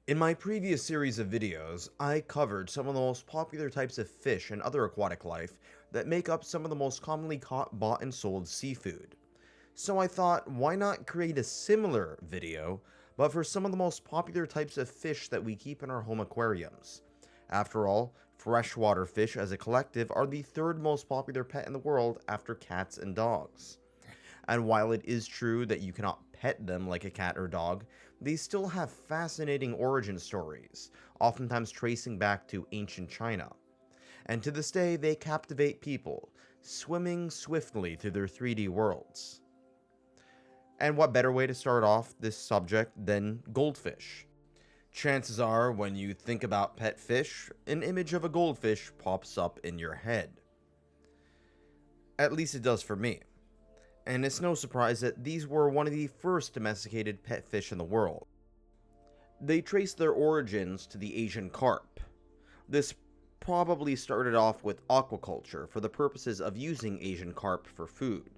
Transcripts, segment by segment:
In my previous series of videos, I covered some of the most popular types of fish and other aquatic life that make up some of the most commonly caught, bought, and sold seafood. So I thought, why not create a similar video, but for some of the most popular types of fish that we keep in our home aquariums. After all, freshwater fish as a collective are the third most popular pet in the world after cats and dogs. And while it is true that you cannot pet them like a cat or dog, they still have fascinating origin stories, oftentimes tracing back to ancient China. And to this day, they captivate people, swimming swiftly through their 3D worlds. And what better way to start off this subject than goldfish? Chances are, when you think about pet fish, an image of a goldfish pops up in your head. At least it does for me. And it's no surprise that these were one of the first domesticated pet fish in the world. They trace their origins to the Asian carp. This probably started off with aquaculture for the purposes of using Asian carp for food.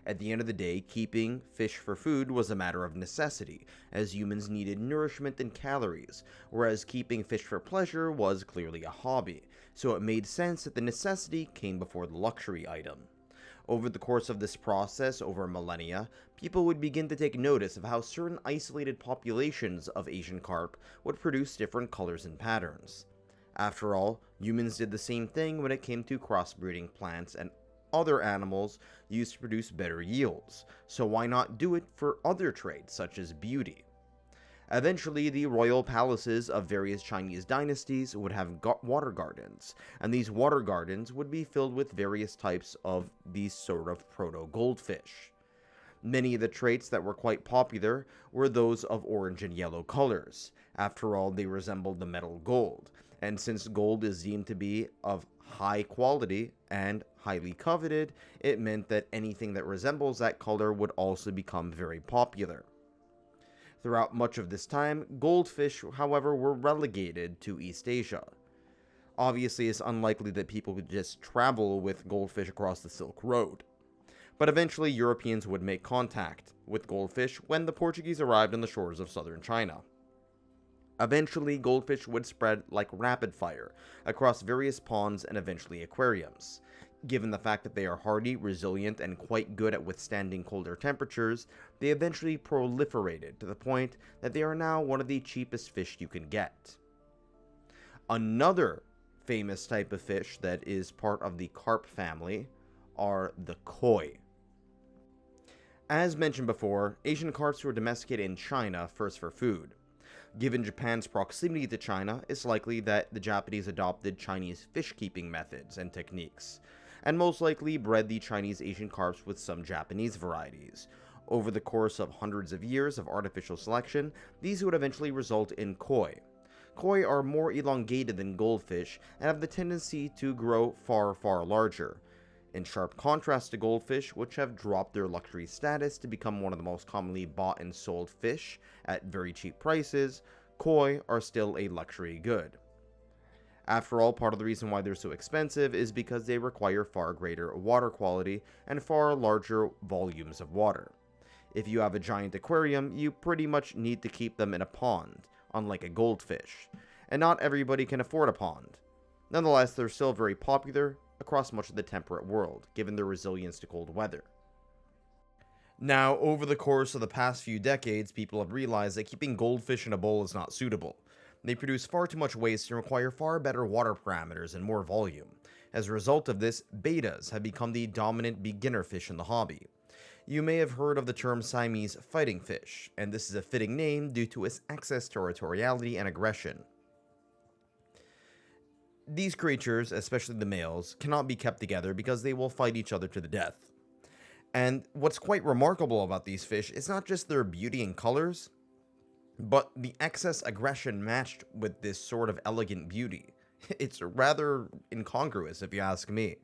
At the end of the day, keeping fish for food was a matter of necessity, as humans needed nourishment and calories, whereas keeping fish for pleasure was clearly a hobby, so it made sense that the necessity came before the luxury item. Over the course of this process, over millennia, people would begin to take notice of how certain isolated populations of Asian carp would produce different colors and patterns. After all, humans did the same thing when it came to crossbreeding plants and other animals used to produce better yields, so why not do it for other traits such as beauty? Eventually, the royal palaces of various Chinese dynasties would have water gardens, and these water gardens would be filled with various types of these sort of proto-goldfish. Many of the traits that were quite popular were those of orange and yellow colors. After all, they resembled the metal gold, and since gold is deemed to be of high quality and highly coveted, it meant that anything that resembles that color would also become very popular. Throughout much of this time, goldfish, however, were relegated to East Asia. Obviously, it's unlikely that people could just travel with goldfish across the Silk Road. But eventually, Europeans would make contact with goldfish when the Portuguese arrived on the shores of southern China. Eventually, goldfish would spread like rapid fire across various ponds and eventually aquariums. Given the fact that they are hardy, resilient, and quite good at withstanding colder temperatures, they eventually proliferated to the point that they are now one of the cheapest fish you can get. Another famous type of fish that is part of the carp family are the koi. As mentioned before, Asian carps were domesticated in China first for food. Given Japan's proximity to China, it's likely that the Japanese adopted Chinese fish-keeping methods and techniques, and most likely bred the Chinese Asian carps with some Japanese varieties. Over the course of hundreds of years of artificial selection, these would eventually result in koi. Koi are more elongated than goldfish and have the tendency to grow far, far larger. In sharp contrast to goldfish, which have dropped their luxury status to become one of the most commonly bought and sold fish at very cheap prices, koi are still a luxury good. After all, part of the reason why they're so expensive is because they require far greater water quality and far larger volumes of water. If you have a giant aquarium, you pretty much need to keep them in a pond, unlike a goldfish, and not everybody can afford a pond. Nonetheless, they're still very popular across much of the temperate world, given their resilience to cold weather. Now, over the course of the past few decades, people have realized that keeping goldfish in a bowl is not suitable. They produce far too much waste and require far better water parameters and more volume. As a result of this, bettas have become the dominant beginner fish in the hobby. You may have heard of the term Siamese fighting fish, and this is a fitting name due to its excess territoriality and aggression. These creatures, especially the males, cannot be kept together because they will fight each other to the death. And what's quite remarkable about these fish is not just their beauty and colors, but the excess aggression matched with this sort of elegant beauty. It's rather incongruous, if you ask me.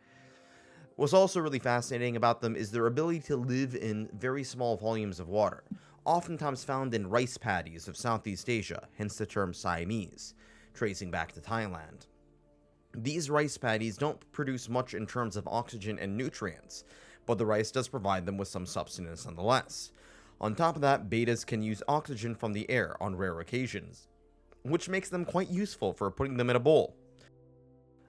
What's also really fascinating about them is their ability to live in very small volumes of water, oftentimes found in rice paddies of Southeast Asia, hence the term Siamese, tracing back to Thailand. These rice paddies don't produce much in terms of oxygen and nutrients, but the rice does provide them with some substance nonetheless. On top of that, bettas can use oxygen from the air on rare occasions, which makes them quite useful for putting them in a bowl.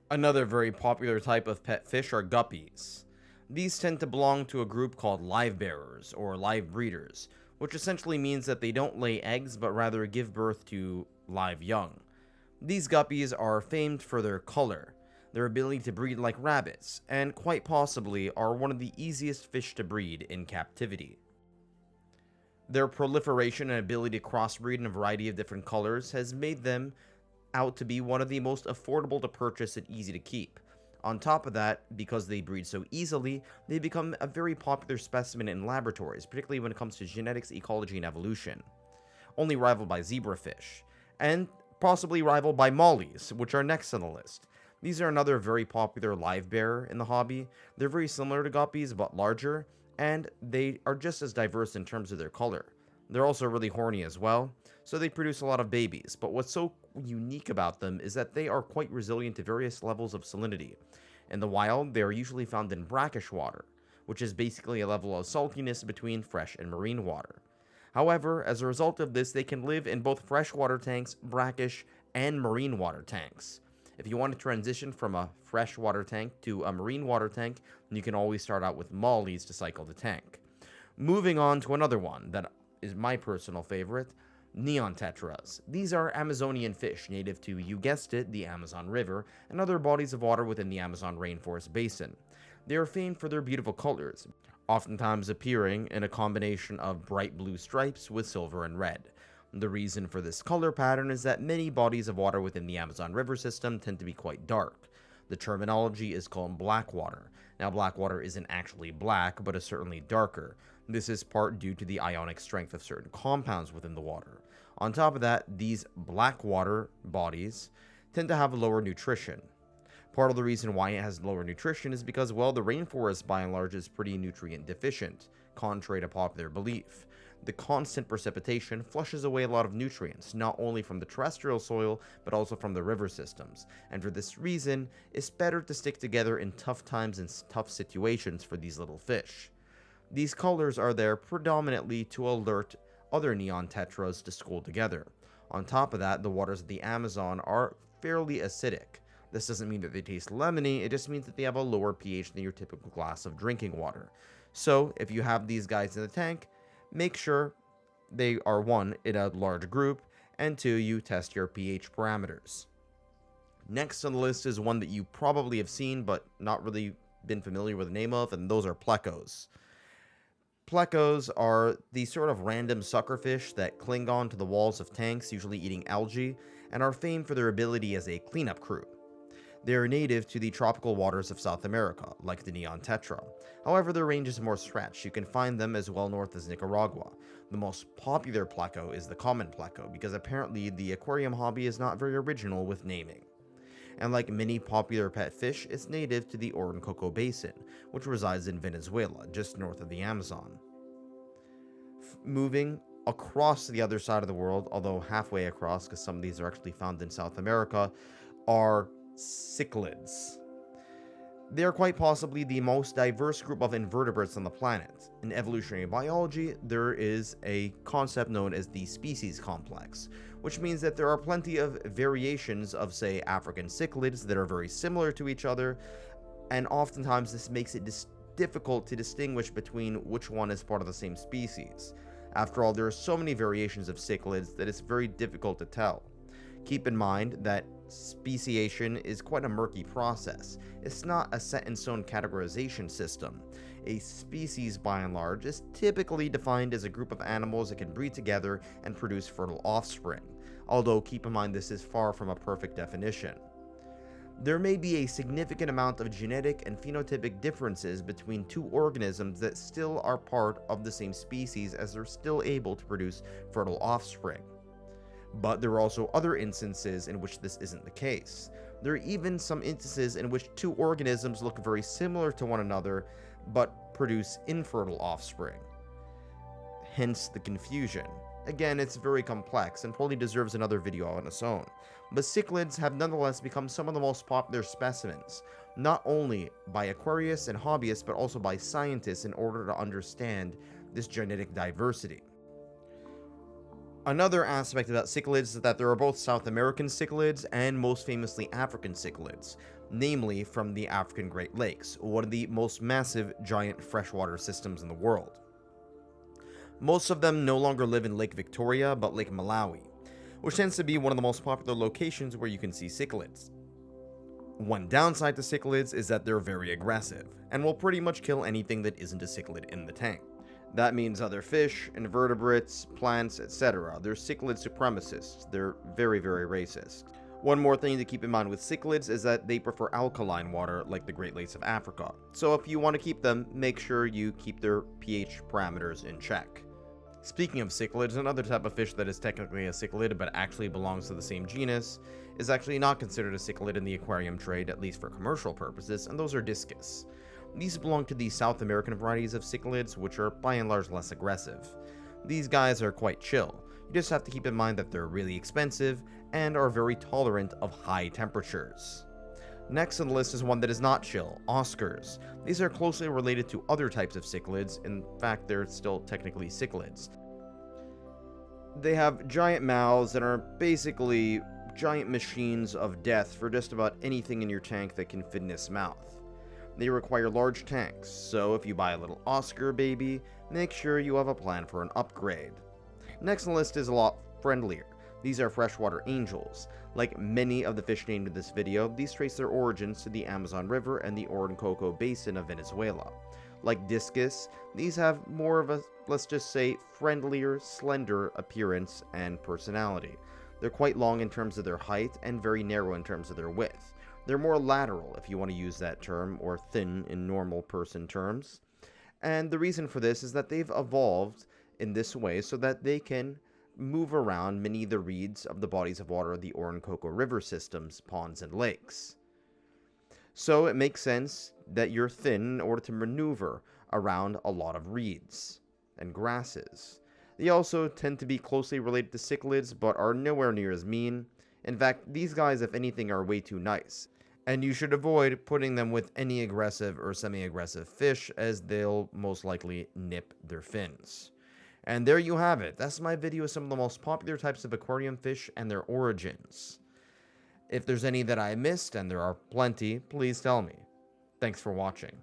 Another very popular type of pet fish are guppies. These tend to belong to a group called live bearers or live breeders, which essentially means that they don't lay eggs but rather give birth to live young. These guppies are famed for their color, their ability to breed like rabbits, and quite possibly are one of the easiest fish to breed in captivity. Their proliferation and ability to crossbreed in a variety of different colors has made them out to be one of the most affordable to purchase and easy to keep. On top of that, because they breed so easily, they become a very popular specimen in laboratories, particularly when it comes to genetics, ecology, and evolution. Only rivaled by zebrafish, and possibly rivaled by mollies, which are next on the list. These are another very popular live bearer in the hobby. They're very similar to guppies, but larger, and they are just as diverse in terms of their color. They're also really horny as well, so they produce a lot of babies, but what's so unique about them is that they are quite resilient to various levels of salinity. In the wild, they are usually found in brackish water, which is basically a level of saltiness between fresh and marine water. However, as a result of this, they can live in both freshwater tanks, brackish, and marine water tanks. If you want to transition from a freshwater tank to a marine water tank, you can always start out with mollies to cycle the tank. Moving on to another one that is my personal favorite, neon tetras. These are Amazonian fish native to, you guessed it, the Amazon River and other bodies of water within the Amazon rainforest basin. They are famed for their beautiful colors, oftentimes appearing in a combination of bright blue stripes with silver and red. The reason for this color pattern is that many bodies of water within the Amazon River system tend to be quite dark. The terminology is called black water. Now, black water isn't actually black, but is certainly darker. This is part due to the ionic strength of certain compounds within the water. On top of that, these black water bodies tend to have lower nutrition. Part of the reason why it has lower nutrition is because, well, the rainforest by and large is pretty nutrient deficient, contrary to popular belief. The constant precipitation flushes away a lot of nutrients, not only from the terrestrial soil, but also from the river systems. And for this reason, it's better to stick together in tough times and tough situations for these little fish. These colors are there predominantly to alert other neon tetras to school together. On top of that, the waters of the Amazon are fairly acidic. This doesn't mean that they taste lemony, it just means that they have a lower pH than your typical glass of drinking water. So, if you have these guys in the tank, make sure they are, one, in a large group, and two, you test your pH parameters. Next on the list is one that you probably have seen but not really been familiar with the name of, and those are plecos. Plecos are these sort of random suckerfish that cling on to the walls of tanks, usually eating algae, and are famed for their ability as a cleanup crew. They are native to the tropical waters of South America, like the neon tetra. However, their range is more stretched. You can find them as well north as Nicaragua. The most popular pleco is the common pleco, because apparently the aquarium hobby is not very original with naming. And like many popular pet fish, it's native to the Orinoco Basin, which resides in Venezuela, just north of the Amazon. Moving across the other side of the world, although halfway across, because some of these are actually found in South America, are cichlids. They are quite possibly the most diverse group of invertebrates on the planet. In evolutionary biology, there is a concept known as the species complex, which means that there are plenty of variations of, say, African cichlids that are very similar to each other, and oftentimes this makes it difficult to distinguish between which one is part of the same species. After all, there are so many variations of cichlids that it's very difficult to tell. Keep in mind that speciation is quite a murky process. It's not a set-in-stone categorization system. A species, by and large, is typically defined as a group of animals that can breed together and produce fertile offspring, although keep in mind this is far from a perfect definition. There may be a significant amount of genetic and phenotypic differences between two organisms that still are part of the same species, as they're still able to produce fertile offspring. But there are also other instances in which this isn't the case. There are even some instances in which two organisms look very similar to one another, but produce infertile offspring. Hence the confusion. Again, it's very complex and probably deserves another video on its own. But cichlids have nonetheless become some of the most popular specimens, not only by aquarists and hobbyists, but also by scientists in order to understand this genetic diversity. Another aspect about cichlids is that there are both South American cichlids and most famously African cichlids, namely from the African Great Lakes, one of the most massive giant freshwater systems in the world. Most of them no longer live in Lake Victoria, but Lake Malawi, which tends to be one of the most popular locations where you can see cichlids. One downside to cichlids is that they're very aggressive, and will pretty much kill anything that isn't a cichlid in the tank. That means other fish, invertebrates, plants, etc. They're cichlid supremacists. They're very, very racist. One more thing to keep in mind with cichlids is that they prefer alkaline water like the Great Lakes of Africa. So if you want to keep them, make sure you keep their pH parameters in check. Speaking of cichlids, another type of fish that is technically a cichlid but actually belongs to the same genus is actually not considered a cichlid in the aquarium trade, at least for commercial purposes, and those are discus. These belong to the South American varieties of cichlids, which are by and large less aggressive. These guys are quite chill. You just have to keep in mind that they're really expensive and are very tolerant of high temperatures. Next on the list is one that is not chill, Oscars. These are closely related to other types of cichlids. In fact, they're still technically cichlids. They have giant mouths and are basically giant machines of death for just about anything in your tank that can fit in its mouth. They require large tanks, so if you buy a little Oscar baby, make sure you have a plan for an upgrade. Next on the list is a lot friendlier. These are freshwater angels. Like many of the fish named in this video, these trace their origins to the Amazon River and the Orinoco Basin of Venezuela. Like discus, these have more of a, let's just say, friendlier, slender appearance and personality. They're quite long in terms of their height and very narrow in terms of their width. They're more lateral, if you want to use that term, or thin in normal person terms. And the reason for this is that they've evolved in this way so that they can move around many of the reeds of the bodies of water of the Orinoco River systems, ponds, and lakes. So it makes sense that you're thin in order to maneuver around a lot of reeds and grasses. They also tend to be closely related to cichlids, but are nowhere near as mean. In fact, these guys, if anything, are way too nice, and you should avoid putting them with any aggressive or semi-aggressive fish, as they'll most likely nip their fins. And there you have it. That's my video of some of the most popular types of aquarium fish and their origins. If there's any that I missed, and there are plenty, please tell me. Thanks for watching.